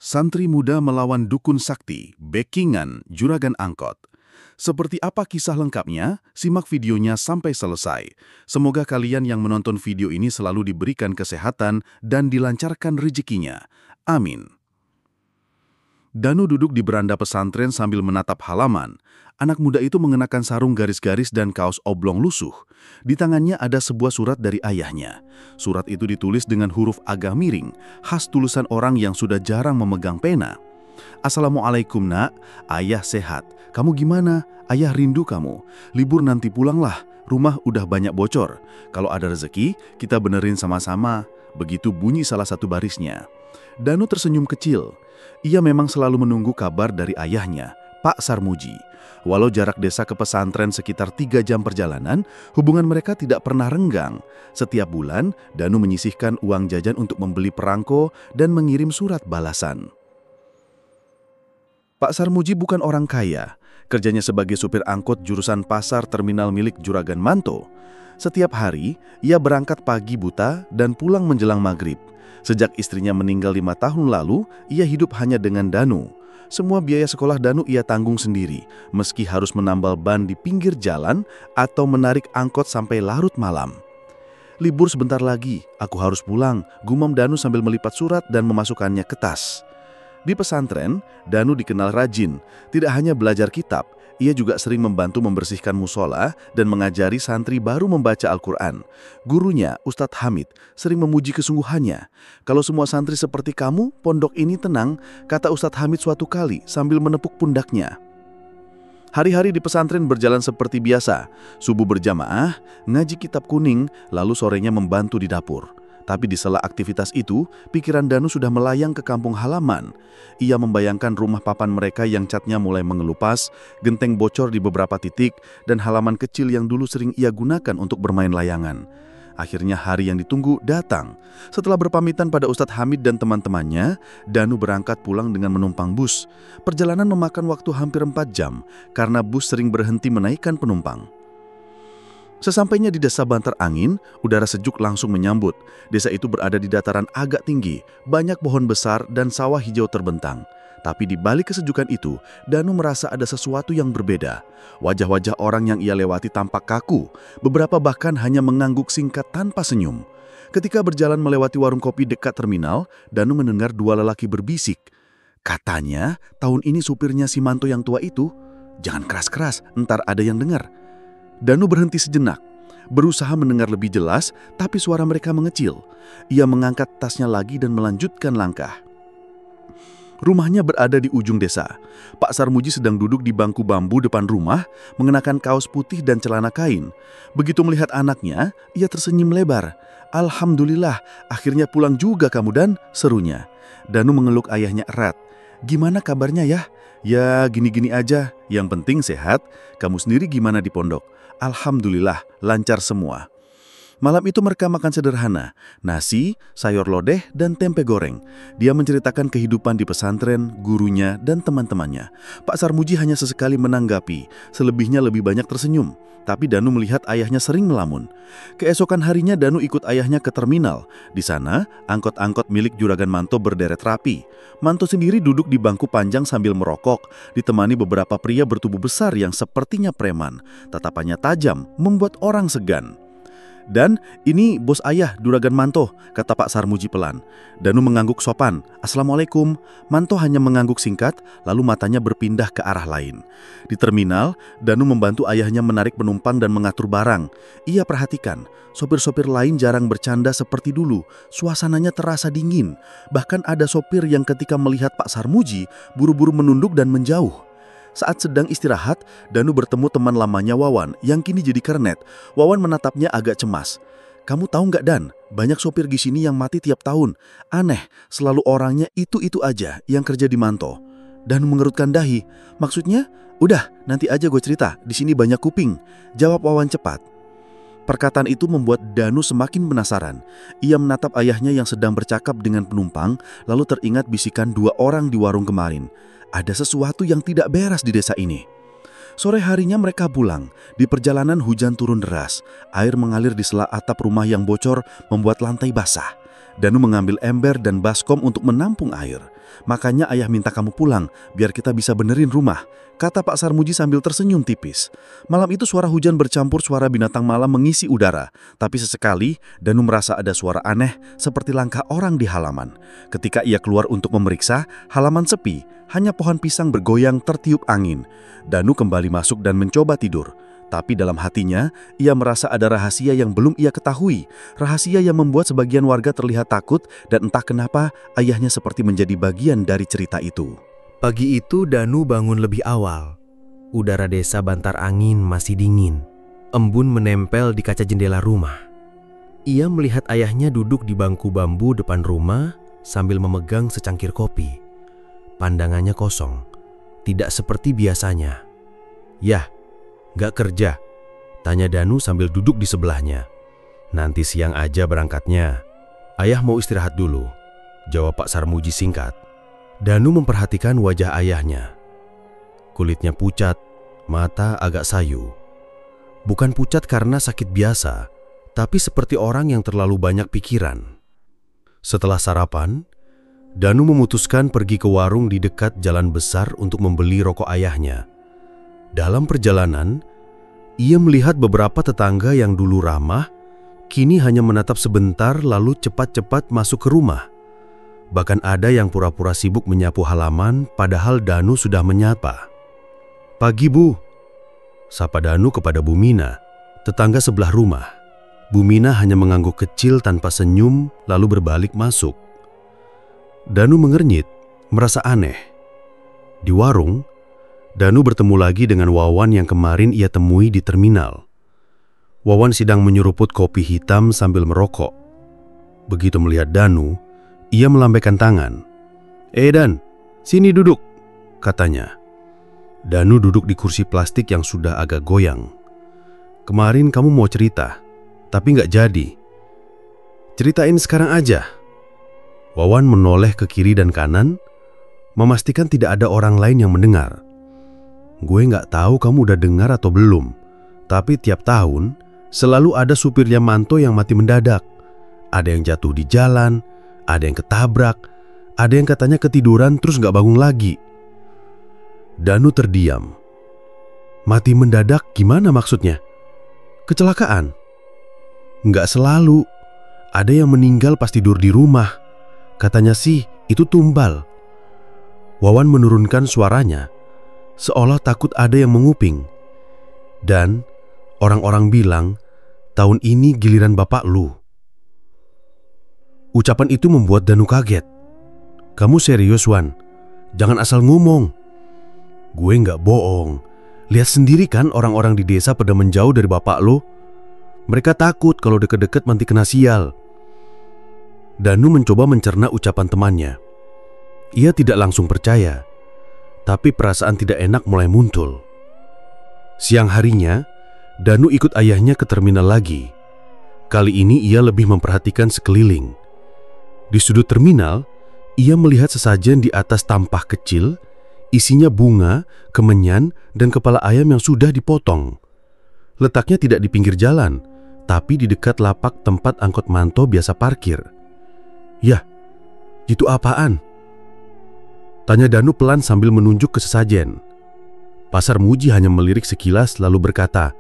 Santri muda melawan dukun sakti, backingan juragan angkot. Seperti apa kisah lengkapnya? Simak videonya sampai selesai. Semoga kalian yang menonton video ini selalu diberikan kesehatan dan dilancarkan rezekinya. Amin. Danu duduk di beranda pesantren sambil menatap halaman. Anak muda itu mengenakan sarung garis-garis dan kaos oblong lusuh. Di tangannya ada sebuah surat dari ayahnya. Surat itu ditulis dengan huruf agak miring, khas tulisan orang yang sudah jarang memegang pena. Assalamualaikum nak, ayah sehat. Kamu gimana? Ayah rindu kamu. Libur nanti pulanglah, rumah udah banyak bocor. Kalau ada rezeki, kita benerin sama-sama. Begitu bunyi salah satu barisnya. Danu tersenyum kecil. Ia memang selalu menunggu kabar dari ayahnya, Pak Sarmuji. Walau jarak desa ke pesantren sekitar 3 jam perjalanan, hubungan mereka tidak pernah renggang. Setiap bulan, Danu menyisihkan uang jajan untuk membeli perangko dan mengirim surat balasan. Pak Sarmuji bukan orang kaya. Kerjanya sebagai supir angkot jurusan pasar terminal milik Juragan Manto. Setiap hari, ia berangkat pagi buta dan pulang menjelang maghrib. Sejak istrinya meninggal 5 tahun lalu, ia hidup hanya dengan Danu. Semua biaya sekolah Danu ia tanggung sendiri, meski harus menambal ban di pinggir jalan atau menarik angkot sampai larut malam. Libur sebentar lagi, aku harus pulang, gumam Danu sambil melipat surat dan memasukkannya ke tas. Di pesantren, Danu dikenal rajin. Tidak hanya belajar kitab, ia juga sering membantu membersihkan musola dan mengajari santri baru membaca Al-Quran. Gurunya, Ustadz Hamid, sering memuji kesungguhannya. Kalau semua santri seperti kamu, pondok ini tenang, kata Ustadz Hamid suatu kali sambil menepuk pundaknya. Hari-hari di pesantren berjalan seperti biasa. Subuh berjamaah, ngaji kitab kuning, lalu sorenya membantu di dapur. Tapi di sela aktivitas itu, pikiran Danu sudah melayang ke kampung halaman. Ia membayangkan rumah papan mereka yang catnya mulai mengelupas, genteng bocor di beberapa titik, dan halaman kecil yang dulu sering ia gunakan untuk bermain layangan. Akhirnya hari yang ditunggu datang. Setelah berpamitan pada Ustadz Hamid dan teman-temannya, Danu berangkat pulang dengan menumpang bus. Perjalanan memakan waktu hampir 4 jam, karena bus sering berhenti menaikkan penumpang. Sesampainya di desa Bantar Angin, udara sejuk langsung menyambut. Desa itu berada di dataran agak tinggi, banyak pohon besar dan sawah hijau terbentang. Tapi di balik kesejukan itu, Danu merasa ada sesuatu yang berbeda. Wajah-wajah orang yang ia lewati tampak kaku, beberapa bahkan hanya mengangguk singkat tanpa senyum. Ketika berjalan melewati warung kopi dekat terminal, Danu mendengar 2 lelaki berbisik. Katanya, tahun ini supirnya si Manto yang tua itu. Jangan keras-keras, ntar ada yang dengar. Danu berhenti sejenak, berusaha mendengar lebih jelas, tapi suara mereka mengecil. Ia mengangkat tasnya lagi dan melanjutkan langkah. Rumahnya berada di ujung desa. Pak Sarmuji sedang duduk di bangku bambu depan rumah, mengenakan kaos putih dan celana kain. Begitu melihat anaknya, ia tersenyum lebar. Alhamdulillah, akhirnya pulang juga kamu Dan, serunya. Danu mengeluk ayahnya erat. Gimana kabarnya ya? Ya gini-gini aja, yang penting sehat. Kamu sendiri gimana di pondok? Alhamdulillah, lancar semua. Malam itu mereka makan sederhana, nasi, sayur lodeh, dan tempe goreng. Dia menceritakan kehidupan di pesantren, gurunya, dan teman-temannya. Pak Sarmuji hanya sesekali menanggapi, selebihnya lebih banyak tersenyum. Tapi Danu melihat ayahnya sering melamun. Keesokan harinya Danu ikut ayahnya ke terminal. Di sana, angkot-angkot milik Juragan Manto berderet rapi. Manto sendiri duduk di bangku panjang sambil merokok, ditemani beberapa pria bertubuh besar yang sepertinya preman. Tatapannya tajam, membuat orang segan. Dan ini bos ayah, Juragan Manto, kata Pak Sarmuji pelan. Danu mengangguk sopan. Assalamualaikum. Manto hanya mengangguk singkat, lalu matanya berpindah ke arah lain. Di terminal, Danu membantu ayahnya menarik penumpang dan mengatur barang. Ia perhatikan, sopir-sopir lain jarang bercanda seperti dulu. Suasananya terasa dingin. Bahkan ada sopir yang ketika melihat Pak Sarmuji, buru-buru menunduk dan menjauh. Saat sedang istirahat, Danu bertemu teman lamanya Wawan yang kini jadi kernet. Wawan menatapnya agak cemas. Kamu tahu nggak Dan, banyak sopir di sini yang mati tiap tahun. Aneh, selalu orangnya itu-itu aja yang kerja di Manto. Danu mengerutkan dahi. Maksudnya? Udah, nanti aja gue cerita, di sini banyak kuping. Jawab Wawan cepat. Perkataan itu membuat Danu semakin penasaran. Ia menatap ayahnya yang sedang bercakap dengan penumpang, lalu teringat bisikan 2 orang di warung kemarin. Ada sesuatu yang tidak beres di desa ini. Sore harinya mereka pulang. Di perjalanan hujan turun deras. Air mengalir di sela atap rumah yang bocor membuat lantai basah. Danu mengambil ember dan baskom untuk menampung air. "Makanya ayah minta kamu pulang, biar kita bisa benerin rumah," kata Pak Sarmuji sambil tersenyum tipis. Malam itu suara hujan bercampur suara binatang malam mengisi udara. Tapi sesekali, Danu merasa ada suara aneh seperti langkah orang di halaman. Ketika ia keluar untuk memeriksa, halaman sepi, hanya pohon pisang bergoyang tertiup angin. Danu kembali masuk dan mencoba tidur. Tapi dalam hatinya, ia merasa ada rahasia yang belum ia ketahui. Rahasia yang membuat sebagian warga terlihat takut dan entah kenapa ayahnya seperti menjadi bagian dari cerita itu. Pagi itu Danu bangun lebih awal. Udara desa bantar angin masih dingin. Embun menempel di kaca jendela rumah. Ia melihat ayahnya duduk di bangku bambu depan rumah sambil memegang secangkir kopi. Pandangannya kosong, tidak seperti biasanya. "Yah, gak kerja?" tanya Danu sambil duduk di sebelahnya. "Nanti siang aja berangkatnya. Ayah mau istirahat dulu," jawab Pak Sarmuji singkat. Danu memperhatikan wajah ayahnya. Kulitnya pucat, mata agak sayu. Bukan pucat karena sakit biasa, tapi seperti orang yang terlalu banyak pikiran. Setelah sarapan, Danu memutuskan pergi ke warung di dekat jalan besar untuk membeli rokok ayahnya. Dalam perjalanan, ia melihat beberapa tetangga yang dulu ramah, kini hanya menatap sebentar lalu cepat-cepat masuk ke rumah. Bahkan ada yang pura-pura sibuk menyapu halaman padahal Danu sudah menyapa. "Pagi, Bu," sapa Danu kepada Bu Mina, tetangga sebelah rumah. Bu Mina hanya mengangguk kecil tanpa senyum lalu berbalik masuk. Danu mengernyit, merasa aneh. Di warung, Danu bertemu lagi dengan Wawan yang kemarin ia temui di terminal. Wawan sedang menyeruput kopi hitam sambil merokok. Begitu melihat Danu, ia melambaikan tangan. Dan, sini duduk," katanya. Danu duduk di kursi plastik yang sudah agak goyang. "Kemarin kamu mau cerita, tapi nggak jadi. Ceritain sekarang aja." Wawan menoleh ke kiri dan kanan, memastikan tidak ada orang lain yang mendengar. "Gue nggak tahu kamu udah dengar atau belum, tapi tiap tahun selalu ada supir Yamanto yang mati mendadak. Ada yang jatuh di jalan, ada yang ketabrak, ada yang katanya ketiduran terus nggak bangun lagi." Danu terdiam. "Mati mendadak gimana maksudnya? Kecelakaan?" "Nggak selalu. Ada yang meninggal pas tidur di rumah. Katanya sih itu tumbal." Wawan menurunkan suaranya, seolah takut ada yang menguping. "Dan orang-orang bilang, tahun ini giliran bapak lu." Ucapan itu membuat Danu kaget. "Kamu serius, Wan? Jangan asal ngomong." "Gue nggak bohong. Lihat sendiri kan orang-orang di desa pada menjauh dari bapak lu. Mereka takut kalau deket-deket nanti kena sial." Danu mencoba mencerna ucapan temannya. Ia tidak langsung percaya, tapi perasaan tidak enak mulai muncul. Siang harinya, Danu ikut ayahnya ke terminal lagi. Kali ini ia lebih memperhatikan sekeliling. Di sudut terminal, ia melihat sesajen di atas tampah kecil, isinya bunga, kemenyan, dan kepala ayam yang sudah dipotong. Letaknya tidak di pinggir jalan, tapi di dekat lapak tempat angkot Manto biasa parkir. "Yah, itu apaan?" tanya Danu pelan sambil menunjuk ke sesajen. Pak Sarmuji hanya melirik sekilas lalu berkata,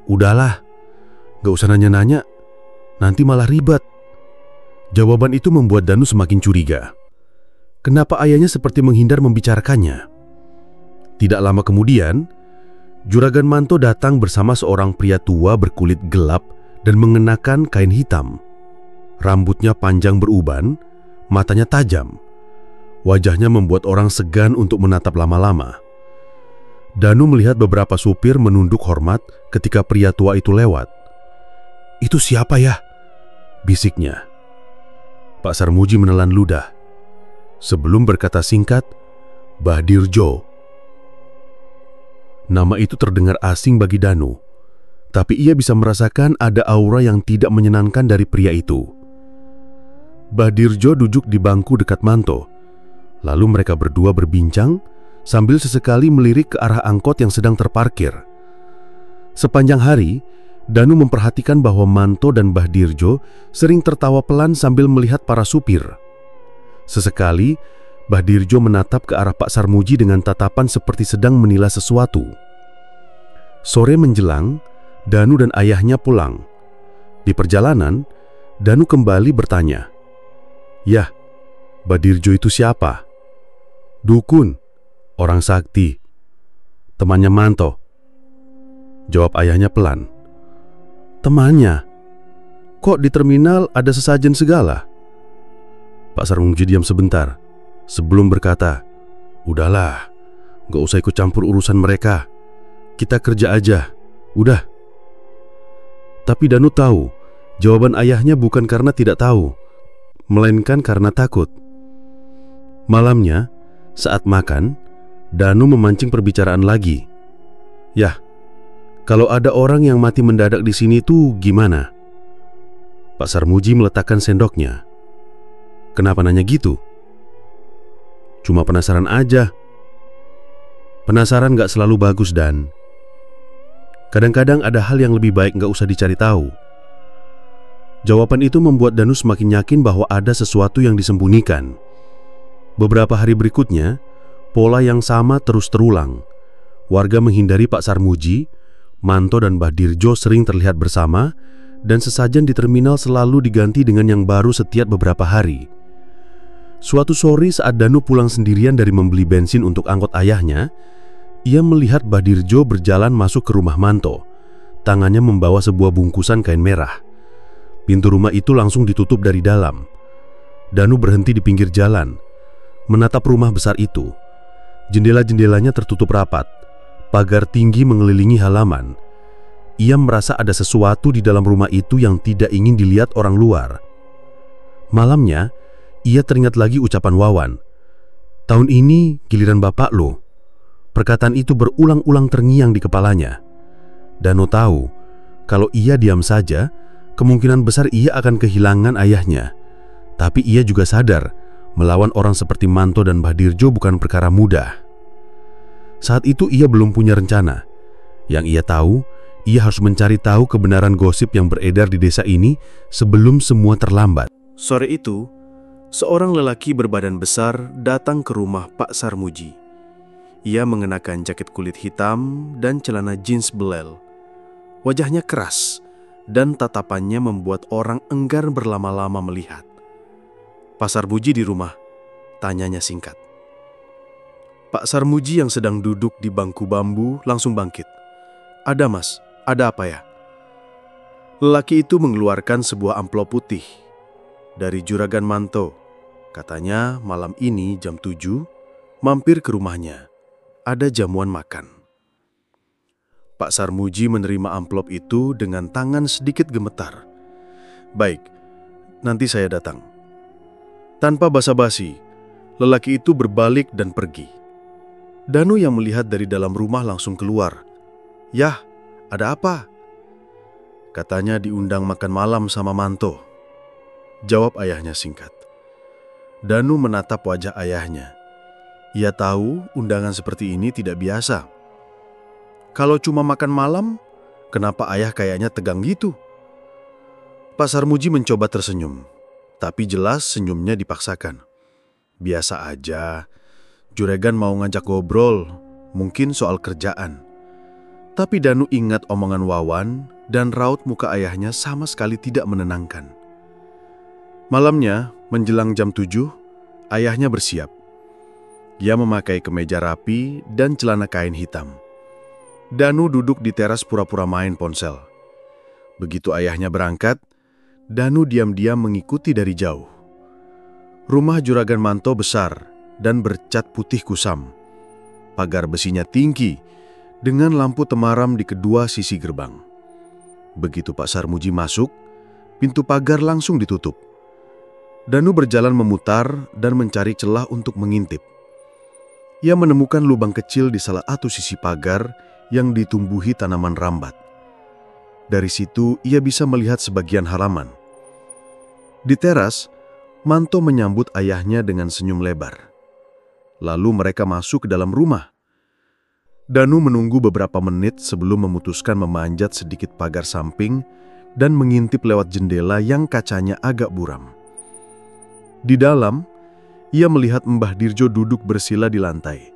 "Udahlah, gak usah nanya-nanya, nanti malah ribet." Jawaban itu membuat Danu semakin curiga. Kenapa ayahnya seperti menghindar membicarakannya? Tidak lama kemudian, Juragan Manto datang bersama seorang pria tua berkulit gelap dan mengenakan kain hitam. Rambutnya panjang beruban, matanya tajam. Wajahnya membuat orang segan untuk menatap lama-lama. Danu melihat beberapa supir menunduk hormat ketika pria tua itu lewat. "Itu siapa ya?" bisiknya. Pak Sarmuji menelan ludah. Sebelum berkata singkat, "Bahdirjo." Nama itu terdengar asing bagi Danu, tapi ia bisa merasakan ada aura yang tidak menyenangkan dari pria itu. Bahdirjo duduk di bangku dekat Manto. Lalu mereka berdua berbincang sambil sesekali melirik ke arah angkot yang sedang terparkir. Sepanjang hari, Danu memperhatikan bahwa Manto dan Mbah Dirjo sering tertawa pelan sambil melihat para supir. Sesekali, Mbah Dirjo menatap ke arah Pak Sarmuji dengan tatapan seperti sedang menilai sesuatu. Sore menjelang, Danu dan ayahnya pulang. Di perjalanan, Danu kembali bertanya, "Yah, Mbah Dirjo itu siapa?" "Dukun, orang sakti, temannya Manto," jawab ayahnya pelan. "Temannya? Kok di terminal ada sesajen segala?" Pak Sarmuji diam sebentar sebelum berkata, "Udahlah, gak usah ikut campur urusan mereka. Kita kerja aja, udah." Tapi Danu tahu, jawaban ayahnya bukan karena tidak tahu, melainkan karena takut. Malamnya, saat makan, Danu memancing perbicaraan lagi. "Yah, kalau ada orang yang mati mendadak di sini tuh gimana?" Pak Sarmuji meletakkan sendoknya. "Kenapa nanya gitu?" "Cuma penasaran aja." "Penasaran gak selalu bagus, Dan. Kadang-kadang ada hal yang lebih baik gak usah dicari tahu." Jawaban itu membuat Danu semakin yakin bahwa ada sesuatu yang disembunyikan. Beberapa hari berikutnya, pola yang sama terus terulang. Warga menghindari Pak Sarmuji, Manto dan Mbah Dirjo sering terlihat bersama, dan sesajen di terminal selalu diganti dengan yang baru setiap beberapa hari. Suatu sore saat Danu pulang sendirian dari membeli bensin untuk angkot ayahnya, ia melihat Mbah Dirjo berjalan masuk ke rumah Manto. Tangannya membawa sebuah bungkusan kain merah. Pintu rumah itu langsung ditutup dari dalam. Danu berhenti di pinggir jalan, menatap rumah besar itu. Jendela-jendelanya tertutup rapat, pagar tinggi mengelilingi halaman. Ia merasa ada sesuatu di dalam rumah itu yang tidak ingin dilihat orang luar. Malamnya, ia teringat lagi ucapan Wawan. "Tahun ini giliran bapak lo." Perkataan itu berulang-ulang terngiang di kepalanya. Danu tahu, kalau ia diam saja, kemungkinan besar ia akan kehilangan ayahnya. Tapi ia juga sadar, melawan orang seperti Manto dan Mbah Dirjo bukan perkara mudah. Saat itu ia belum punya rencana. Yang ia tahu, ia harus mencari tahu kebenaran gosip yang beredar di desa ini sebelum semua terlambat. Sore itu, seorang lelaki berbadan besar datang ke rumah Pak Sarmuji. Ia mengenakan jaket kulit hitam dan celana jeans belel. Wajahnya keras, dan tatapannya membuat orang enggan berlama-lama melihat. "Pak Sarmuji di rumah?" tanyanya singkat. Pak Sarmuji yang sedang duduk di bangku bambu langsung bangkit. "Ada, Mas. Ada apa ya?" Lelaki itu mengeluarkan sebuah amplop putih. "Dari Juragan Manto. Katanya malam ini jam 7, mampir ke rumahnya. Ada jamuan makan." Pak Sarmuji menerima amplop itu dengan tangan sedikit gemetar. "Baik, nanti saya datang." Tanpa basa-basi, lelaki itu berbalik dan pergi. Danu yang melihat dari dalam rumah langsung keluar. "Yah, ada apa?" "Katanya diundang makan malam sama Manto," jawab ayahnya singkat. Danu menatap wajah ayahnya. Ia tahu undangan seperti ini tidak biasa. Kalau cuma makan malam, kenapa ayah kayaknya tegang gitu? Pak Sarmuji mencoba tersenyum, tapi jelas senyumnya dipaksakan. "Biasa aja, Juragan mau ngajak ngobrol, mungkin soal kerjaan." Tapi Danu ingat omongan Wawan dan raut muka ayahnya sama sekali tidak menenangkan. Malamnya, menjelang jam 7, ayahnya bersiap. Ia memakai kemeja rapi dan celana kain hitam. Danu duduk di teras pura-pura main ponsel. Begitu ayahnya berangkat, Danu diam-diam mengikuti dari jauh. Rumah Juragan Manto besar dan bercat putih kusam. Pagar besinya tinggi, dengan lampu temaram di kedua sisi gerbang. Begitu Pak Sarmuji masuk, pintu pagar langsung ditutup. Danu berjalan memutar dan mencari celah untuk mengintip. Ia menemukan lubang kecil di salah satu sisi pagar yang ditumbuhi tanaman rambat. Dari situ ia bisa melihat sebagian halaman. Di teras, Manto menyambut ayahnya dengan senyum lebar. Lalu mereka masuk ke dalam rumah. Danu menunggu beberapa menit sebelum memutuskan memanjat sedikit pagar samping dan mengintip lewat jendela yang kacanya agak buram. Di dalam, ia melihat Mbah Dirjo duduk bersila di lantai.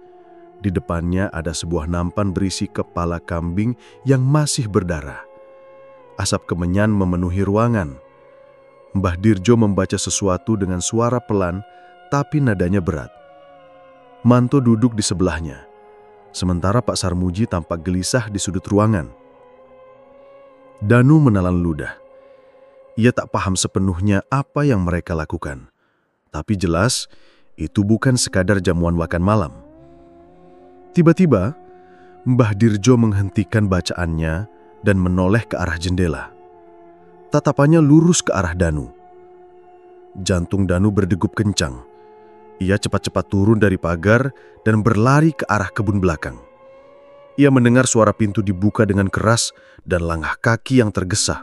Di depannya ada sebuah nampan berisi kepala kambing yang masih berdarah. Asap kemenyan memenuhi ruangan. Mbah Dirjo membaca sesuatu dengan suara pelan, tapi nadanya berat. Manto duduk di sebelahnya, sementara Pak Sarmuji tampak gelisah di sudut ruangan. Danu menelan ludah. Ia tak paham sepenuhnya apa yang mereka lakukan. Tapi jelas, itu bukan sekadar jamuan makan malam. Tiba-tiba, Mbah Dirjo menghentikan bacaannya dan menoleh ke arah jendela. Tatapannya lurus ke arah Danu. Jantung Danu berdegup kencang. Ia cepat-cepat turun dari pagar dan berlari ke arah kebun belakang. Ia mendengar suara pintu dibuka dengan keras dan langkah kaki yang tergesa.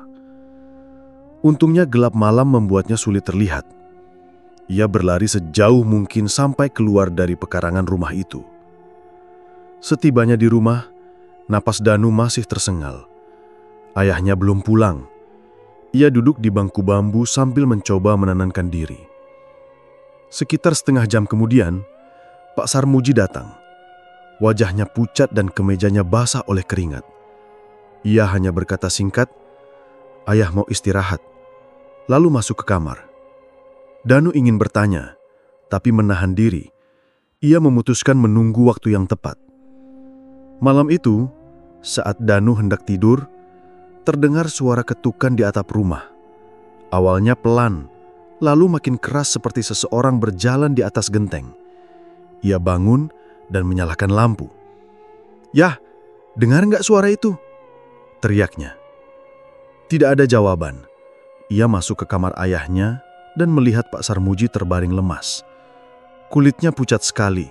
Untungnya gelap malam membuatnya sulit terlihat. Ia berlari sejauh mungkin sampai keluar dari pekarangan rumah itu. Setibanya di rumah, napas Danu masih tersengal. Ayahnya belum pulang. Ia duduk di bangku bambu sambil mencoba menenangkan diri. Sekitar setengah jam kemudian, Pak Sarmuji datang. Wajahnya pucat dan kemejanya basah oleh keringat. Ia hanya berkata singkat, "Ayah mau istirahat," lalu masuk ke kamar. Danu ingin bertanya, tapi menahan diri. Ia memutuskan menunggu waktu yang tepat. Malam itu, saat Danu hendak tidur, terdengar suara ketukan di atap rumah. Awalnya pelan, lalu makin keras seperti seseorang berjalan di atas genteng. Ia bangun dan menyalakan lampu. "Yah, dengar nggak suara itu?" teriaknya. Tidak ada jawaban. Ia masuk ke kamar ayahnya dan melihat Pak Sarmuji terbaring lemas. Kulitnya pucat sekali.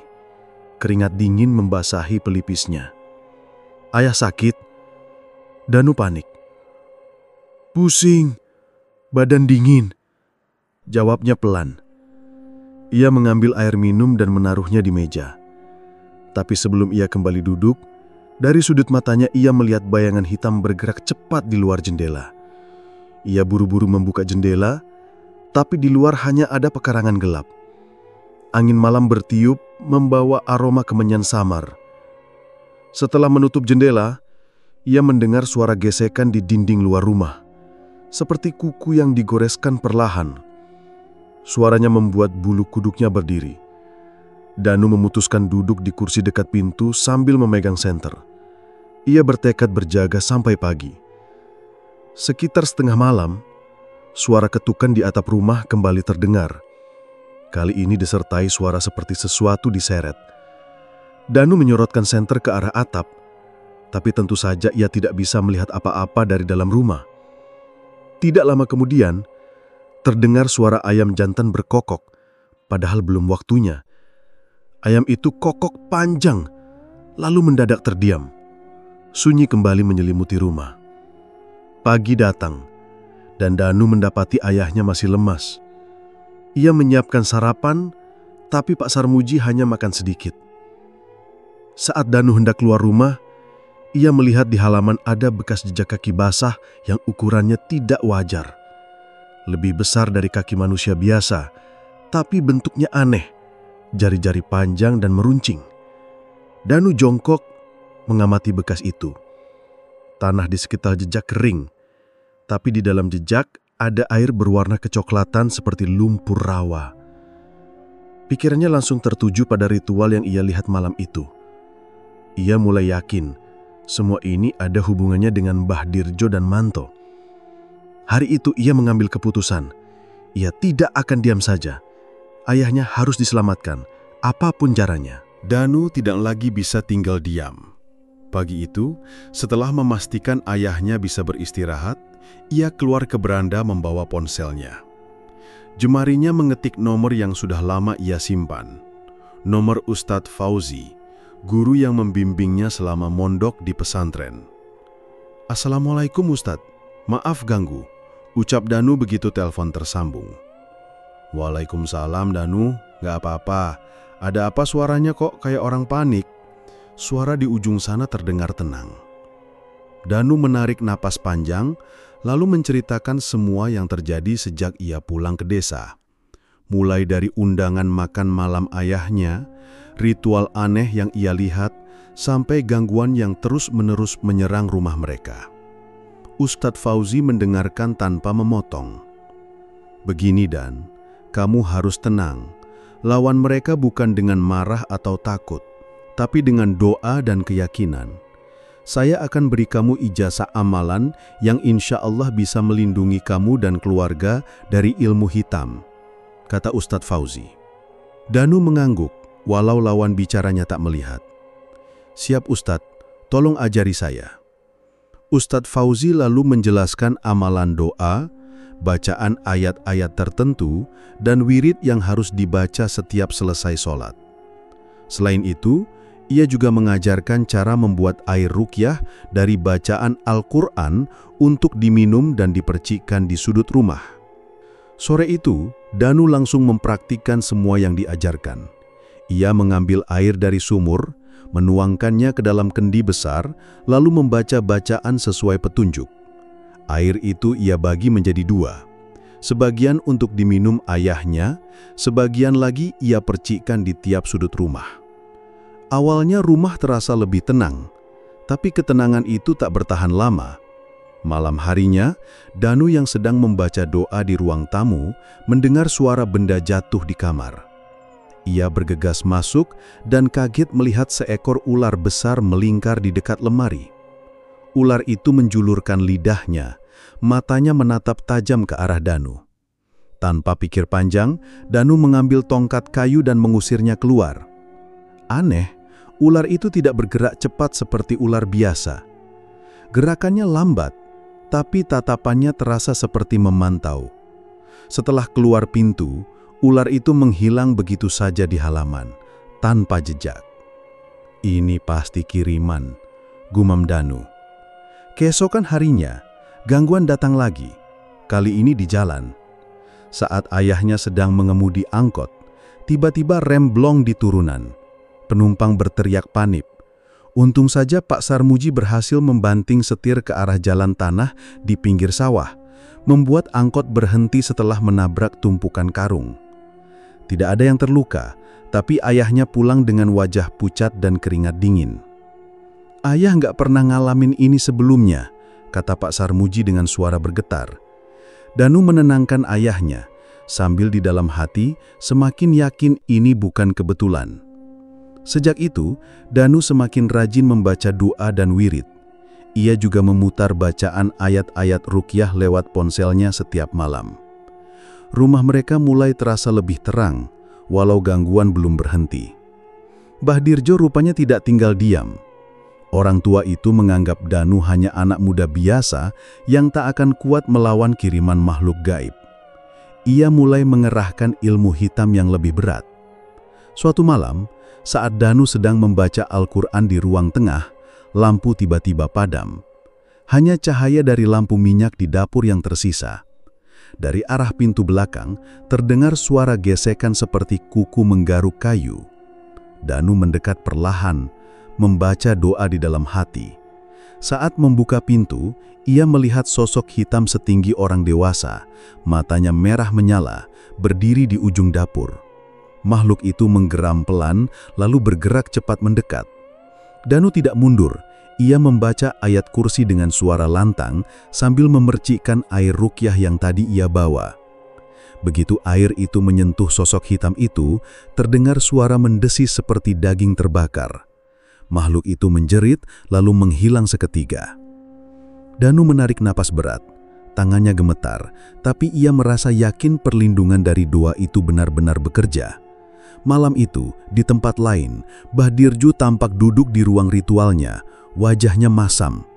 Keringat dingin membasahi pelipisnya. "Ayah sakit?" Danu panik. "Pusing, badan dingin," jawabnya pelan. Ia mengambil air minum dan menaruhnya di meja. Tapi sebelum ia kembali duduk, dari sudut matanya ia melihat bayangan hitam bergerak cepat di luar jendela. Ia buru-buru membuka jendela, tapi di luar hanya ada pekarangan gelap. Angin malam bertiup, membawa aroma kemenyan samar. Setelah menutup jendela, ia mendengar suara gesekan di dinding luar rumah, seperti kuku yang digoreskan perlahan. Suaranya membuat bulu kuduknya berdiri. Danu memutuskan duduk di kursi dekat pintu sambil memegang senter. Ia bertekad berjaga sampai pagi. Sekitar setengah malam, suara ketukan di atap rumah kembali terdengar. Kali ini disertai suara seperti sesuatu diseret. Danu menyorotkan senter ke arah atap, tapi tentu saja ia tidak bisa melihat apa-apa dari dalam rumah. Tidak lama kemudian, terdengar suara ayam jantan berkokok, padahal belum waktunya. Ayam itu kokok panjang, lalu mendadak terdiam. Sunyi kembali menyelimuti rumah. Pagi datang, dan Danu mendapati ayahnya masih lemas. Ia menyiapkan sarapan, tapi Pak Sarmuji hanya makan sedikit. Saat Danu hendak keluar rumah, ia melihat di halaman ada bekas jejak kaki basah yang ukurannya tidak wajar. Lebih besar dari kaki manusia biasa, tapi bentuknya aneh, jari-jari panjang dan meruncing. Danu jongkok mengamati bekas itu. Tanah di sekitar jejak kering, tapi di dalam jejak ada air berwarna kecoklatan seperti lumpur rawa. Pikirannya langsung tertuju pada ritual yang ia lihat malam itu. Ia mulai yakin semua ini ada hubungannya dengan Mbah Dirjo dan Manto. Hari itu ia mengambil keputusan. Ia tidak akan diam saja. Ayahnya harus diselamatkan, apapun caranya. Danu tidak lagi bisa tinggal diam. Pagi itu, setelah memastikan ayahnya bisa beristirahat, ia keluar ke beranda membawa ponselnya. Jemarinya mengetik nomor yang sudah lama ia simpan. Nomor Ustadz Fauzi, guru yang membimbingnya selama mondok di pesantren. "Assalamualaikum Ustadz, maaf ganggu," ucap Danu begitu telepon tersambung. "Waalaikumsalam Danu, gak apa-apa. Ada apa suaranya kok kayak orang panik?" Suara di ujung sana terdengar tenang. Danu menarik napas panjang, lalu menceritakan semua yang terjadi sejak ia pulang ke desa. Mulai dari undangan makan malam ayahnya, ritual aneh yang ia lihat, sampai gangguan yang terus-menerus menyerang rumah mereka. Ustadz Fauzi mendengarkan tanpa memotong. "Begini Dan, kamu harus tenang. Lawan mereka bukan dengan marah atau takut, tapi dengan doa dan keyakinan. Saya akan beri kamu ijazah amalan yang insya Allah bisa melindungi kamu dan keluarga dari ilmu hitam," kata Ustadz Fauzi. Danu mengangguk, walau lawan bicaranya tak melihat. "Siap Ustadz, tolong ajari saya." Ustadz Fauzi lalu menjelaskan amalan doa, bacaan ayat-ayat tertentu, dan wirid yang harus dibaca setiap selesai sholat. Selain itu, ia juga mengajarkan cara membuat air ruqyah dari bacaan Al-Quran untuk diminum dan dipercikkan di sudut rumah. Sore itu, Danu langsung mempraktikkan semua yang diajarkan. Ia mengambil air dari sumur, menuangkannya ke dalam kendi besar, lalu membaca bacaan sesuai petunjuk. Air itu ia bagi menjadi dua. Sebagian untuk diminum ayahnya, sebagian lagi ia percikkan di tiap sudut rumah. Awalnya rumah terasa lebih tenang, tapi ketenangan itu tak bertahan lama. Malam harinya, Danu yang sedang membaca doa di ruang tamu mendengar suara benda jatuh di kamar. Ia bergegas masuk dan kaget melihat seekor ular besar melingkar di dekat lemari. Ular itu menjulurkan lidahnya, matanya menatap tajam ke arah Danu. Tanpa pikir panjang, Danu mengambil tongkat kayu dan mengusirnya keluar. Aneh, ular itu tidak bergerak cepat seperti ular biasa. Gerakannya lambat, tapi tatapannya terasa seperti memantau. Setelah keluar pintu, ular itu menghilang begitu saja di halaman, tanpa jejak. "Ini pasti kiriman," gumam Danu. Keesokan harinya, gangguan datang lagi, kali ini di jalan. Saat ayahnya sedang mengemudi angkot, tiba-tiba rem blong di turunan. Penumpang berteriak panik. Untung saja Pak Sarmuji berhasil membanting setir ke arah jalan tanah di pinggir sawah, membuat angkot berhenti setelah menabrak tumpukan karung. Tidak ada yang terluka, tapi ayahnya pulang dengan wajah pucat dan keringat dingin. "Ayah nggak pernah ngalamin ini sebelumnya," kata Pak Sarmuji dengan suara bergetar. Danu menenangkan ayahnya, sambil di dalam hati semakin yakin ini bukan kebetulan. Sejak itu, Danu semakin rajin membaca doa dan wirid. Ia juga memutar bacaan ayat-ayat ruqyah lewat ponselnya setiap malam. Rumah mereka mulai terasa lebih terang, walau gangguan belum berhenti. Mbah Dirjo rupanya tidak tinggal diam. Orang tua itu menganggap Danu hanya anak muda biasa yang tak akan kuat melawan kiriman makhluk gaib. Ia mulai mengerahkan ilmu hitam yang lebih berat. Suatu malam, saat Danu sedang membaca Al-Quran di ruang tengah, lampu tiba-tiba padam. Hanya cahaya dari lampu minyak di dapur yang tersisa. Dari arah pintu belakang, terdengar suara gesekan seperti kuku menggaruk kayu. Danu mendekat perlahan, membaca doa di dalam hati. Saat membuka pintu, ia melihat sosok hitam setinggi orang dewasa, matanya merah menyala, berdiri di ujung dapur. Makhluk itu menggeram pelan, lalu bergerak cepat mendekat. Danu tidak mundur, ia membaca ayat kursi dengan suara lantang sambil memercikkan air ruqyah yang tadi ia bawa. Begitu air itu menyentuh sosok hitam itu, terdengar suara mendesis seperti daging terbakar. Makhluk itu menjerit, lalu menghilang seketika. Danu menarik napas berat. Tangannya gemetar, tapi ia merasa yakin perlindungan dari doa itu benar-benar bekerja. Malam itu, di tempat lain, Mbah Dirju tampak duduk di ruang ritualnya, wajahnya masam.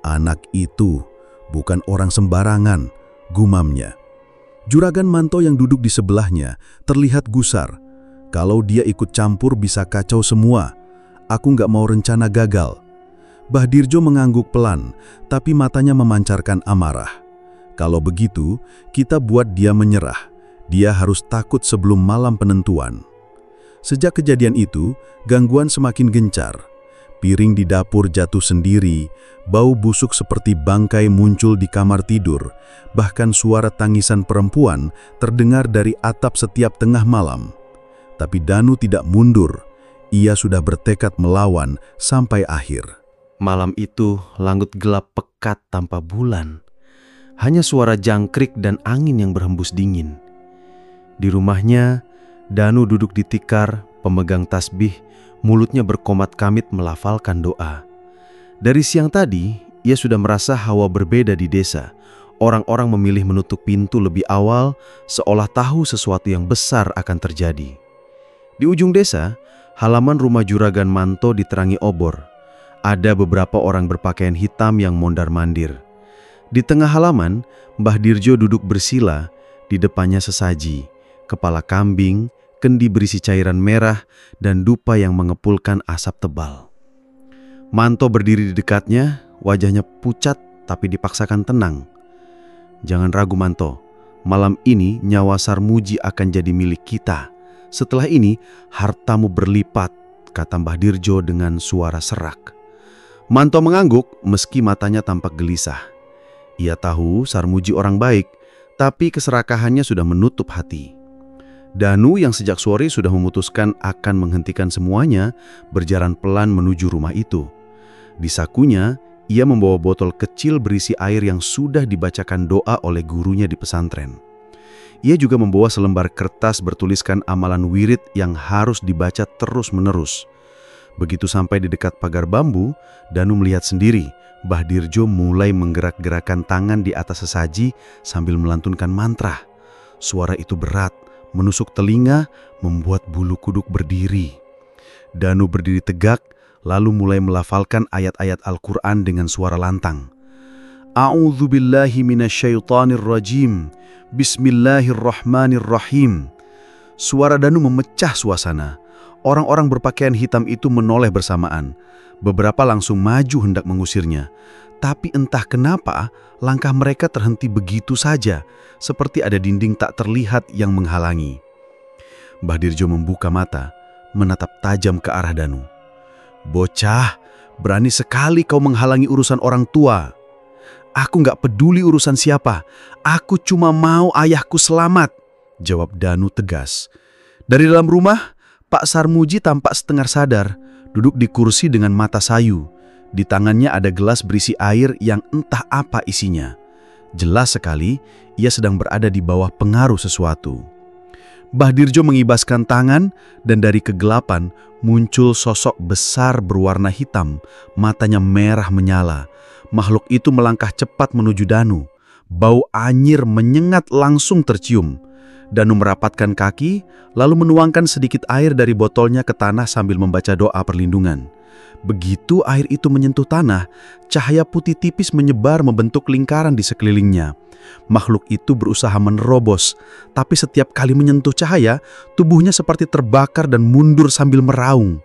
"Anak itu bukan orang sembarangan," gumamnya. Juragan Manto yang duduk di sebelahnya terlihat gusar. "Kalau dia ikut campur bisa kacau semua. Aku nggak mau rencana gagal." Mbah Dirjo mengangguk pelan, tapi matanya memancarkan amarah. "Kalau begitu, kita buat dia menyerah. Dia harus takut sebelum malam penentuan." Sejak kejadian itu, gangguan semakin gencar. Piring di dapur jatuh sendiri, bau busuk seperti bangkai muncul di kamar tidur, bahkan suara tangisan perempuan terdengar dari atap setiap tengah malam. Tapi Danu tidak mundur, ia sudah bertekad melawan sampai akhir. Malam itu langit gelap pekat tanpa bulan. Hanya suara jangkrik dan angin yang berhembus dingin. Di rumahnya, Danu duduk di tikar, pemegang tasbih, mulutnya berkomat-kamit melafalkan doa. Dari siang tadi, ia sudah merasa hawa berbeda di desa. Orang-orang memilih menutup pintu lebih awal, seolah tahu sesuatu yang besar akan terjadi. Di ujung desa, halaman rumah Juragan Manto diterangi obor. Ada beberapa orang berpakaian hitam yang mondar-mandir. Di tengah halaman, Mbah Dirjo duduk bersila, di depannya sesaji, kepala kambing, kendi berisi cairan merah, dan dupa yang mengepulkan asap tebal. Manto berdiri di dekatnya, wajahnya pucat tapi dipaksakan tenang. "Jangan ragu Manto, malam ini nyawa Sarmuji akan jadi milik kita. Setelah ini hartamu berlipat," kata Mbah Dirjo dengan suara serak. Manto mengangguk meski matanya tampak gelisah. Ia tahu Sarmuji orang baik, tapi keserakahannya sudah menutup hati. Danu yang sejak sore sudah memutuskan akan menghentikan semuanya, berjalan pelan menuju rumah itu. Di sakunya, ia membawa botol kecil berisi air yang sudah dibacakan doa oleh gurunya di pesantren. Ia juga membawa selembar kertas bertuliskan amalan wirid yang harus dibaca terus-menerus. Begitu sampai di dekat pagar bambu, Danu melihat sendiri, Mbah Dirjo mulai menggerak-gerakkan tangan di atas sesaji sambil melantunkan mantra. Suara itu berat, menusuk telinga, membuat bulu kuduk berdiri. Danu berdiri tegak, lalu mulai melafalkan ayat-ayat Al-Quran dengan suara lantang. A'udzubillahi minasyaitonirrajim. Bismillahirrahmanirrahim. Suara Danu memecah suasana. Orang-orang berpakaian hitam itu menoleh bersamaan. Beberapa langsung maju hendak mengusirnya. Tapi entah kenapa, langkah mereka terhenti begitu saja, seperti ada dinding tak terlihat yang menghalangi. Mbah Dirjo membuka mata, menatap tajam ke arah Danu. "Bocah, berani sekali kau menghalangi urusan orang tua." "Aku nggak peduli urusan siapa, aku cuma mau ayahku selamat," jawab Danu tegas. Dari dalam rumah, Pak Sarmuji tampak setengah sadar, duduk di kursi dengan mata sayu. Di tangannya ada gelas berisi air yang entah apa isinya. Jelas sekali, ia sedang berada di bawah pengaruh sesuatu. Mbah Dirjo mengibaskan tangan, dan dari kegelapan muncul sosok besar berwarna hitam, matanya merah menyala. Makhluk itu melangkah cepat menuju Danu. Bau anyir menyengat langsung tercium. Danu merapatkan kaki, lalu menuangkan sedikit air dari botolnya ke tanah sambil membaca doa perlindungan. Begitu air itu menyentuh tanah, cahaya putih tipis menyebar membentuk lingkaran di sekelilingnya. Makhluk itu berusaha menerobos, tapi setiap kali menyentuh cahaya, tubuhnya seperti terbakar dan mundur sambil meraung.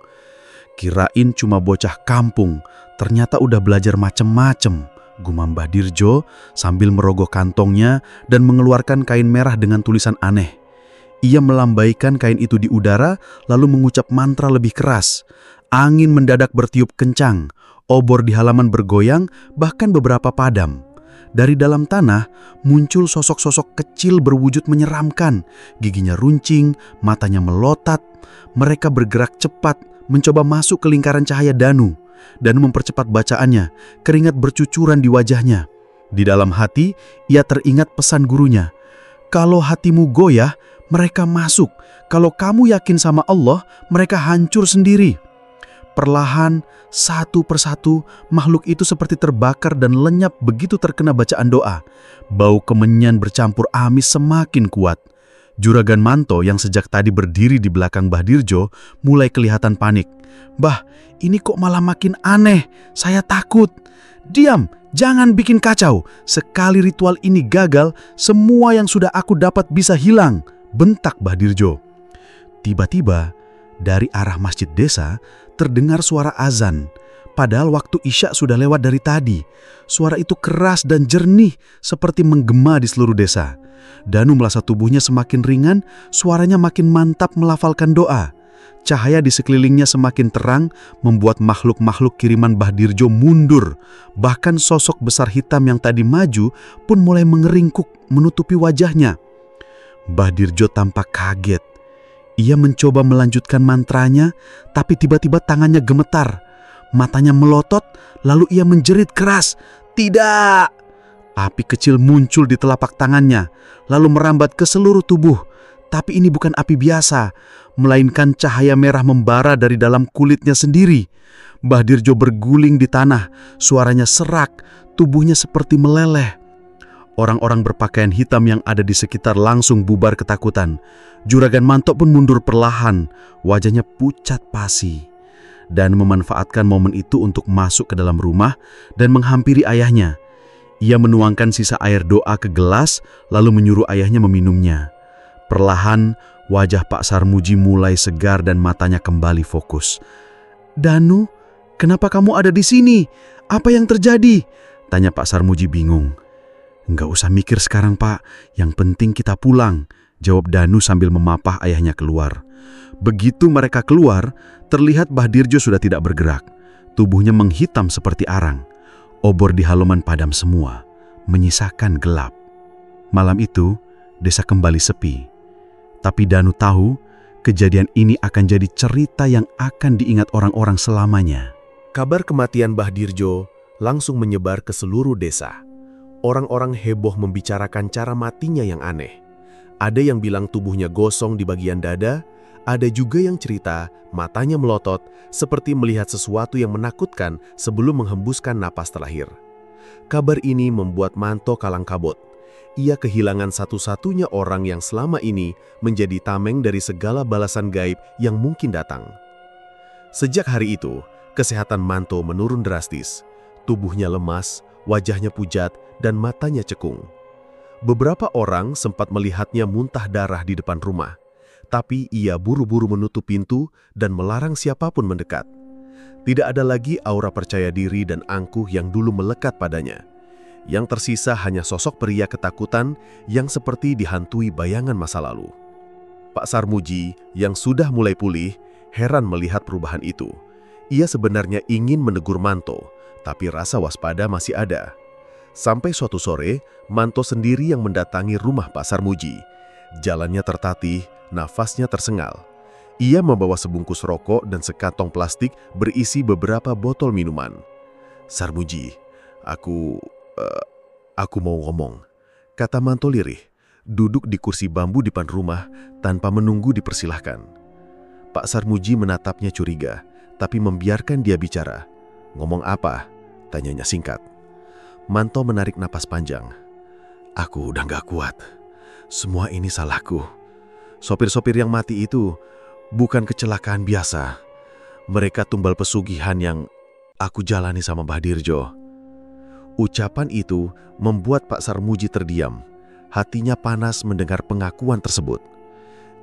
"Kirain cuma bocah kampung, ternyata udah belajar macem-macem," gumam Mbah Dirjo sambil merogoh kantongnya dan mengeluarkan kain merah dengan tulisan aneh. Ia melambaikan kain itu di udara, lalu mengucap mantra lebih keras. Angin mendadak bertiup kencang, obor di halaman bergoyang, bahkan beberapa padam. Dari dalam tanah, muncul sosok-sosok kecil berwujud menyeramkan. Giginya runcing, matanya melotat. Mereka bergerak cepat, mencoba masuk ke lingkaran cahaya Danu. Danu mempercepat bacaannya, keringat bercucuran di wajahnya. Di dalam hati, ia teringat pesan gurunya. "Kalau hatimu goyah, mereka masuk. Kalau kamu yakin sama Allah, mereka hancur sendiri." Perlahan, satu persatu, makhluk itu seperti terbakar dan lenyap begitu terkena bacaan doa. Bau kemenyan bercampur amis semakin kuat. Juragan Manto yang sejak tadi berdiri di belakang Mbah Dirjo mulai kelihatan panik. "Mbah, ini kok malah makin aneh, saya takut." "Diam, jangan bikin kacau. Sekali ritual ini gagal, semua yang sudah aku dapat bisa hilang," bentak Mbah Dirjo. Tiba-tiba, dari arah masjid desa, terdengar suara azan. Padahal waktu Isya sudah lewat dari tadi. Suara itu keras dan jernih, seperti menggema di seluruh desa. Danu merasa tubuhnya semakin ringan, suaranya makin mantap melafalkan doa. cahaya di sekelilingnya semakin terang, membuat makhluk-makhluk kiriman Mbah Dirjo mundur. Bahkan sosok besar hitam yang tadi maju pun mulai mengeringkuk menutupi wajahnya. Mbah Dirjo tampak kaget. Ia mencoba melanjutkan mantranya, tapi tiba-tiba tangannya gemetar. Matanya melotot, lalu ia menjerit keras, "Tidak!" Api kecil muncul di telapak tangannya, lalu merambat ke seluruh tubuh. Tapi ini bukan api biasa, melainkan cahaya merah membara dari dalam kulitnya sendiri. Mbah Dirjo berguling di tanah, suaranya serak, tubuhnya seperti meleleh. Orang-orang berpakaian hitam yang ada di sekitar langsung bubar ketakutan. Juragan Manto pun mundur perlahan, wajahnya pucat pasi. Dan memanfaatkan momen itu untuk masuk ke dalam rumah dan menghampiri ayahnya. Ia menuangkan sisa air doa ke gelas, lalu menyuruh ayahnya meminumnya. Perlahan, wajah Pak Sarmuji mulai segar dan matanya kembali fokus. "Danu, kenapa kamu ada di sini? Apa yang terjadi?" tanya Pak Sarmuji bingung. "Nggak usah mikir sekarang, Pak. Yang penting kita pulang," jawab Danu sambil memapah ayahnya keluar. Begitu mereka keluar, terlihat Mbah Dirjo sudah tidak bergerak. Tubuhnya menghitam seperti arang. Obor di halaman padam semua, menyisakan gelap. Malam itu, desa kembali sepi. Tapi Danu tahu, kejadian ini akan jadi cerita yang akan diingat orang-orang selamanya. Kabar kematian Mbah Dirjo langsung menyebar ke seluruh desa. Orang-orang heboh membicarakan cara matinya yang aneh. Ada yang bilang tubuhnya gosong di bagian dada, ada juga yang cerita matanya melotot seperti melihat sesuatu yang menakutkan sebelum menghembuskan napas terakhir. Kabar ini membuat Manto kalang kabut. Ia kehilangan satu-satunya orang yang selama ini menjadi tameng dari segala balasan gaib yang mungkin datang. Sejak hari itu, kesehatan Manto menurun drastis. Tubuhnya lemas, wajahnya pucat, dan matanya cekung. Beberapa orang sempat melihatnya muntah darah di depan rumah. Tapi ia buru-buru menutup pintu dan melarang siapapun mendekat. Tidak ada lagi aura percaya diri dan angkuh yang dulu melekat padanya. Yang tersisa hanya sosok pria ketakutan yang seperti dihantui bayangan masa lalu. Pak Sarmuji yang sudah mulai pulih, heran melihat perubahan itu. Ia sebenarnya ingin menegur Manto, tapi rasa waspada masih ada. Sampai suatu sore, Manto sendiri yang mendatangi rumah Pak Sarmuji. Jalannya tertatih, nafasnya tersengal. Ia membawa sebungkus rokok dan sekantong plastik berisi beberapa botol minuman. "Sarmuji, aku mau ngomong," kata Manto lirih, duduk di kursi bambu di depan rumah tanpa menunggu dipersilahkan. Pak Sarmuji menatapnya curiga, tapi membiarkan dia bicara. "Ngomong apa?" tanyanya singkat. Manto menarik napas panjang. "Aku udah gak kuat. Semua ini salahku. Sopir-sopir yang mati itu bukan kecelakaan biasa. Mereka tumbal pesugihan yang aku jalani sama Mbah Dirjo." Ucapan itu membuat Pak Sarmuji terdiam. Hatinya panas mendengar pengakuan tersebut.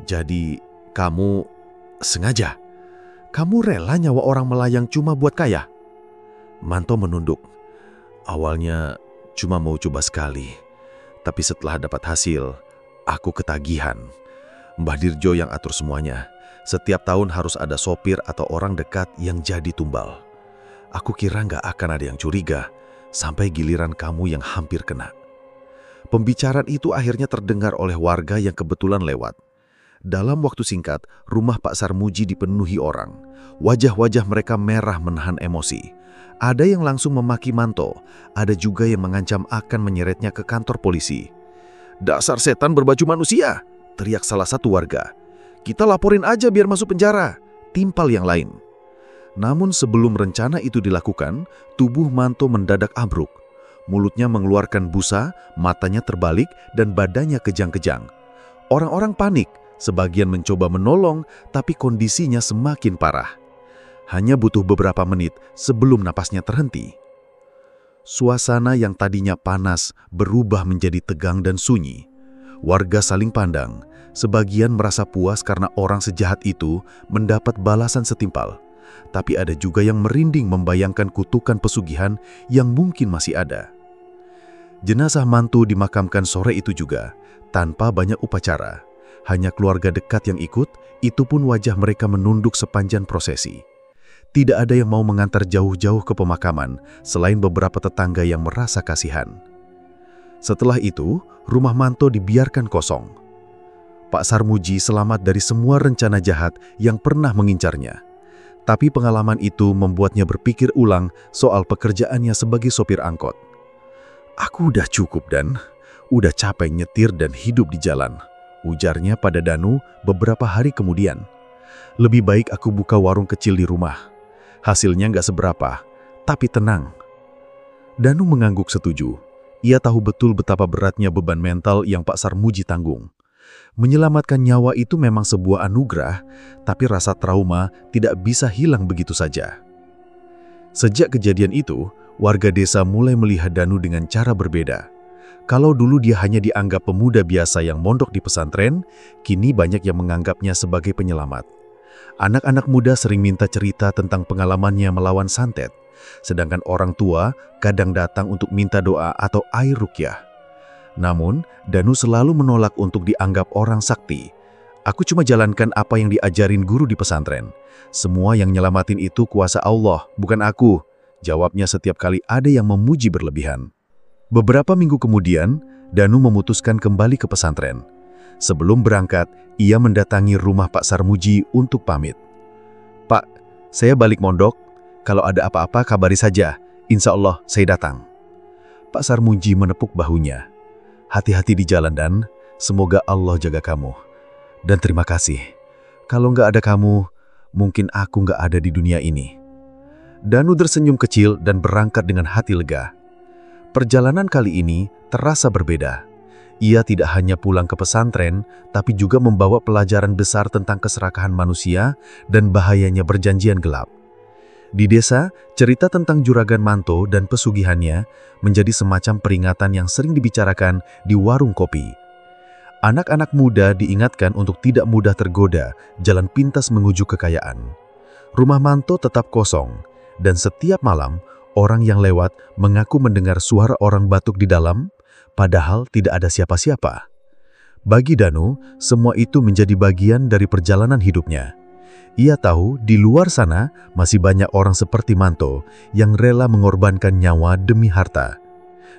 "Jadi kamu sengaja? Kamu rela nyawa orang melayang cuma buat kaya?" Manto menunduk. "Awalnya cuma mau coba sekali. Tapi setelah dapat hasil, aku ketagihan. Mbah Dirjo yang atur semuanya. Setiap tahun harus ada sopir atau orang dekat yang jadi tumbal. Aku kira nggak akan ada yang curiga, sampai giliran kamu yang hampir kena." Pembicaraan itu akhirnya terdengar oleh warga yang kebetulan lewat. Dalam waktu singkat, rumah Pak Sarmuji dipenuhi orang. Wajah-wajah mereka merah menahan emosi. Ada yang langsung memaki Manto, ada juga yang mengancam akan menyeretnya ke kantor polisi. "Dasar setan berbaju manusia!" teriak salah satu warga. "Kita laporin aja biar masuk penjara," timpal yang lain. Namun sebelum rencana itu dilakukan, tubuh Manto mendadak ambruk. Mulutnya mengeluarkan busa, matanya terbalik, dan badannya kejang-kejang. Orang-orang panik, sebagian mencoba menolong, tapi kondisinya semakin parah. Hanya butuh beberapa menit sebelum napasnya terhenti. Suasana yang tadinya panas berubah menjadi tegang dan sunyi. Warga saling pandang, sebagian merasa puas karena orang sejahat itu mendapat balasan setimpal. Tapi ada juga yang merinding membayangkan kutukan pesugihan yang mungkin masih ada. Jenazah Manto dimakamkan sore itu juga, tanpa banyak upacara. Hanya keluarga dekat yang ikut, itu pun wajah mereka menunduk sepanjang prosesi. Tidak ada yang mau mengantar jauh-jauh ke pemakaman, selain beberapa tetangga yang merasa kasihan. Setelah itu, rumah Manto dibiarkan kosong. Pak Sarmuji selamat dari semua rencana jahat yang pernah mengincarnya. Tapi pengalaman itu membuatnya berpikir ulang soal pekerjaannya sebagai sopir angkot. "Aku udah cukup dan udah capek nyetir dan hidup di jalan," ujarnya pada Danu beberapa hari kemudian. "Lebih baik aku buka warung kecil di rumah. Hasilnya nggak seberapa, tapi tenang." Danu mengangguk setuju. Ia tahu betul betapa beratnya beban mental yang Pak Sarmuji tanggung. Menyelamatkan nyawa itu memang sebuah anugerah, tapi rasa trauma tidak bisa hilang begitu saja. Sejak kejadian itu, warga desa mulai melihat Danu dengan cara berbeda. Kalau dulu dia hanya dianggap pemuda biasa yang mondok di pesantren, kini banyak yang menganggapnya sebagai penyelamat. Anak-anak muda sering minta cerita tentang pengalamannya melawan santet, sedangkan orang tua kadang datang untuk minta doa atau air ruqyah. Namun, Danu selalu menolak untuk dianggap orang sakti. "Aku cuma jalankan apa yang diajarin guru di pesantren. Semua yang nyelamatin itu kuasa Allah, bukan aku," jawabnya setiap kali ada yang memuji berlebihan. Beberapa minggu kemudian, Danu memutuskan kembali ke pesantren. Sebelum berangkat, ia mendatangi rumah Pak Sarmuji untuk pamit. "Pak, saya balik mondok. Kalau ada apa-apa kabari saja. Insya Allah saya datang." Pak Sarmuji menepuk bahunya. "Hati-hati di jalan dan semoga Allah jaga kamu. Dan terima kasih. Kalau nggak ada kamu, mungkin aku nggak ada di dunia ini." Danu tersenyum kecil dan berangkat dengan hati lega. Perjalanan kali ini terasa berbeda. Ia tidak hanya pulang ke pesantren, tapi juga membawa pelajaran besar tentang keserakahan manusia dan bahayanya berjanjian gelap. Di desa, cerita tentang Juragan Manto dan pesugihannya menjadi semacam peringatan yang sering dibicarakan di warung kopi. Anak-anak muda diingatkan untuk tidak mudah tergoda jalan pintas menuju kekayaan. Rumah Manto tetap kosong, dan setiap malam orang yang lewat mengaku mendengar suara orang batuk di dalam, padahal tidak ada siapa-siapa. Bagi Danu, semua itu menjadi bagian dari perjalanan hidupnya. Ia tahu di luar sana masih banyak orang seperti Manto yang rela mengorbankan nyawa demi harta.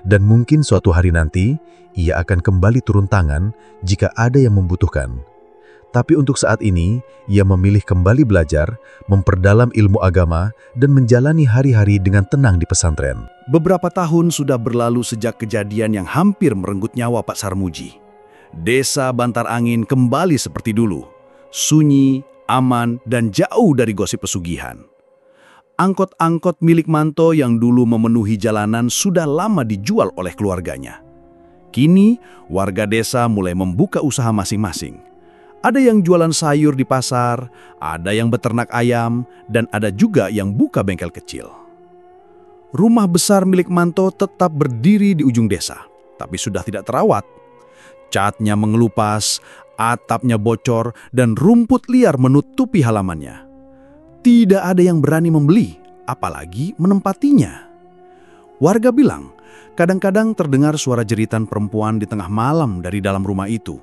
Dan mungkin suatu hari nanti, ia akan kembali turun tangan jika ada yang membutuhkan. Tapi untuk saat ini, ia memilih kembali belajar, memperdalam ilmu agama, dan menjalani hari-hari dengan tenang di pesantren. Beberapa tahun sudah berlalu sejak kejadian yang hampir merenggut nyawa Pak Sarmuji. Desa Bantar Angin kembali seperti dulu, sunyi, aman, dan jauh dari gosip pesugihan. Angkot-angkot milik Manto yang dulu memenuhi jalanan sudah lama dijual oleh keluarganya. Kini, warga desa mulai membuka usaha masing-masing. Ada yang jualan sayur di pasar, ada yang beternak ayam, dan ada juga yang buka bengkel kecil. Rumah besar milik Manto tetap berdiri di ujung desa, tapi sudah tidak terawat. Catnya mengelupas, atapnya bocor, dan rumput liar menutupi halamannya. Tidak ada yang berani membeli, apalagi menempatinya. Warga bilang, kadang-kadang terdengar suara jeritan perempuan di tengah malam dari dalam rumah itu.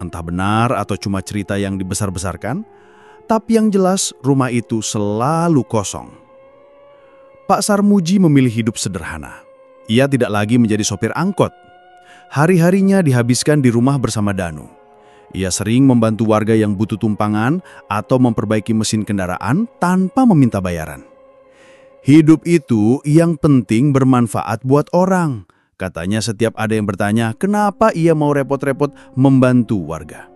Entah benar atau cuma cerita yang dibesar-besarkan, tapi yang jelas rumah itu selalu kosong. Pak Sarmuji memilih hidup sederhana. Ia tidak lagi menjadi sopir angkot. Hari-harinya dihabiskan di rumah bersama Danu. Ia sering membantu warga yang butuh tumpangan atau memperbaiki mesin kendaraan tanpa meminta bayaran. Hidup itu yang penting bermanfaat buat orang. Katanya setiap ada yang bertanya, kenapa ia mau repot-repot membantu warga.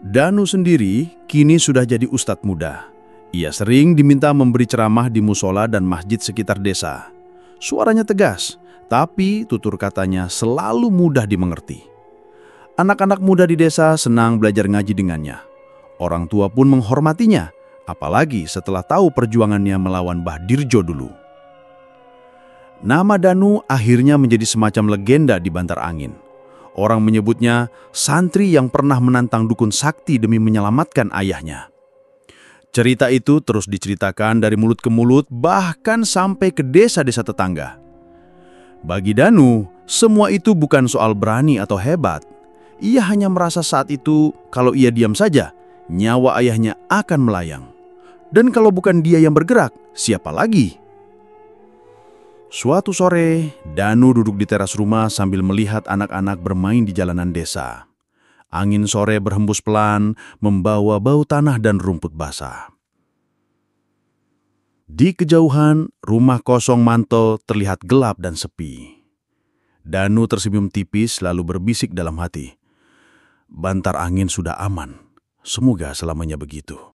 Danu sendiri kini sudah jadi ustadz muda. Ia sering diminta memberi ceramah di musola dan masjid sekitar desa. Suaranya tegas, tapi tutur katanya selalu mudah dimengerti. Anak-anak muda di desa senang belajar ngaji dengannya. Orang tua pun menghormatinya, apalagi setelah tahu perjuangannya melawan Mbah Dirjo dulu. Nama Danu akhirnya menjadi semacam legenda di Bantar Angin. Orang menyebutnya santri yang pernah menantang dukun sakti demi menyelamatkan ayahnya. Cerita itu terus diceritakan dari mulut ke mulut, bahkan sampai ke desa-desa tetangga. Bagi Danu, semua itu bukan soal berani atau hebat. Ia hanya merasa saat itu kalau ia diam saja, nyawa ayahnya akan melayang. Dan kalau bukan dia yang bergerak, siapa lagi? Suatu sore, Danu duduk di teras rumah sambil melihat anak-anak bermain di jalanan desa. Angin sore berhembus pelan, membawa bau tanah dan rumput basah. Di kejauhan, rumah kosong Manto terlihat gelap dan sepi. Danu tersenyum tipis lalu berbisik dalam hati, "Bantar angin sudah aman. Semoga selamanya begitu."